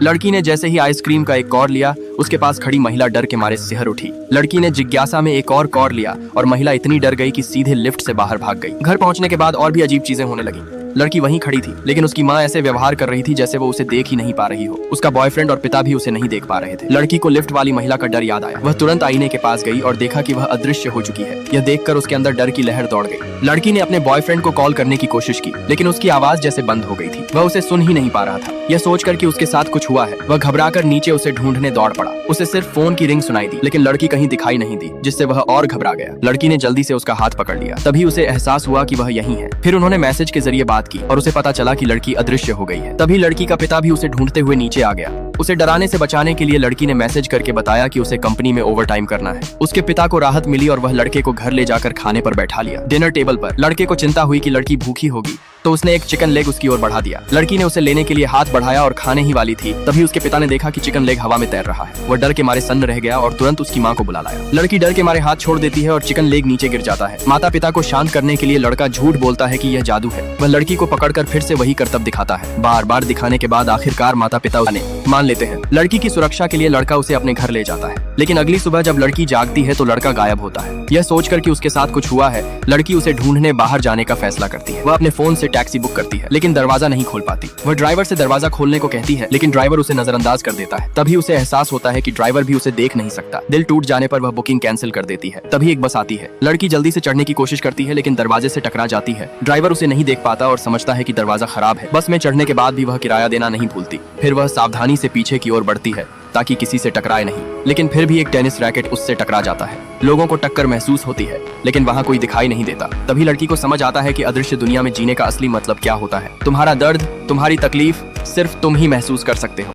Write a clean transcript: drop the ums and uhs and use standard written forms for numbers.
लड़की ने जैसे ही आइसक्रीम का एक कौर लिया, उसके पास खड़ी महिला डर के मारे सिहर उठी। लड़की ने जिज्ञासा में एक और कौर लिया और महिला इतनी डर गई कि सीधे लिफ्ट से बाहर भाग गई। घर पहुंचने के बाद और भी अजीब चीजें होने लगी। लड़की वहीं खड़ी थी, लेकिन उसकी माँ ऐसे व्यवहार कर रही थी जैसे वो उसे देख ही नहीं पा रही हो। उसका बॉयफ्रेंड और पिता भी उसे नहीं देख पा रहे थे। लड़की को लिफ्ट वाली महिला का डर याद आया। वह तुरंत आईने के पास गई और देखा कि वह अदृश्य हो चुकी है। यह देखकर उसके अंदर डर की लहर दौड़ गई। लड़की ने अपने बॉयफ्रेंड को कॉल करने की कोशिश की, लेकिन उसकी आवाज जैसे बंद हो गई थी। वह उसे सुन ही नहीं पा रहा था। यह सोचकर कि उसके साथ कुछ हुआ है, वह घबराकर नीचे उसे ढूंढने दौड़ पड़ा। उसे सिर्फ फोन की रिंग सुनाई दी, लेकिन लड़की कहीं दिखाई नहीं दी, जिससे वह और घबरा गया। लड़की ने जल्दी से उसका हाथ पकड़ लिया। तभी उसे एहसास हुआ कि वह यहीं है। फिर उन्होंने मैसेज के जरिए बात की और उसे पता चला कि लड़की अदृश्य हो गई है। तभी लड़की का पिता भी उसे ढूंढते हुए नीचे आ गया। उसे डराने से बचाने के लिए लड़की ने मैसेज करके बताया कि उसे कंपनी में ओवरटाइम करना है। उसके पिता को राहत मिली और वह लड़के को घर ले जाकर खाने पर बैठा लिया। डिनर टेबल पर लड़के को चिंता हुई कि लड़की भूखी होगी, तो उसने एक चिकन लेग उसकी ओर बढ़ा दिया। लड़की ने उसे लेने के लिए हाथ बढ़ाया और खाने ही वाली थी। तभी उसके पिता ने देखा कि चिकन लेग हवा में तैर रहा है। वह डर के मारे सन्न रह गया और तुरंत उसकी माँ को बुला लाया। लड़की डर के मारे हाथ छोड़ देती है और चिकन लेग नीचे गिर जाता है। माता पिता को शांत करने के लिए लड़का झूठ बोलता है कि यह जादू है। वह लड़की को पकड़कर फिर से वही करतब दिखाता है। बार बार दिखाने के बाद आखिरकार माता पिता मान लेते हैं। लड़की की सुरक्षा के लिए लड़का उसे अपने घर ले जाता है, लेकिन अगली सुबह जब लड़की जागती है तो लड़का गायब होता है। यह सोचकर कि उसके साथ कुछ हुआ है, लड़की उसे ढूंढने बाहर जाने का फैसला करती है। वह अपने फोन से टैक्सी बुक करती है, लेकिन दरवाजा नहीं खोल पाती। वह ड्राइवर से दरवाजा खोलने को कहती है, लेकिन ड्राइवर उसे नजरअंदाज कर देता है। तभी उसे एहसास होता है कि ड्राइवर भी उसे देख नहीं सकता। दिल टूट जाने पर वह बुकिंग कैंसिल कर देती है। तभी एक बस आती है। लड़की जल्दी से चढ़ने की कोशिश करती है, लेकिन दरवाजे से टकरा जाती है। ड्राइवर उसे नहीं देख पाता और समझता है कि दरवाजा खराब है। बस में चढ़ने के बाद भी वह किराया देना नहीं भूलती। फिर वह सावधानी से पीछे की ओर बढ़ती है ताकि किसी से टकराए नहीं, लेकिन फिर भी एक टेनिस रैकेट उससे टकरा जाता है। लोगों को टक्कर महसूस होती है, लेकिन वहाँ कोई दिखाई नहीं देता। तभी लड़की को समझ आता है कि अदृश्य दुनिया में जीने का असली मतलब क्या होता है। तुम्हारा दर्द, तुम्हारी तकलीफ सिर्फ तुम ही महसूस कर सकते हो।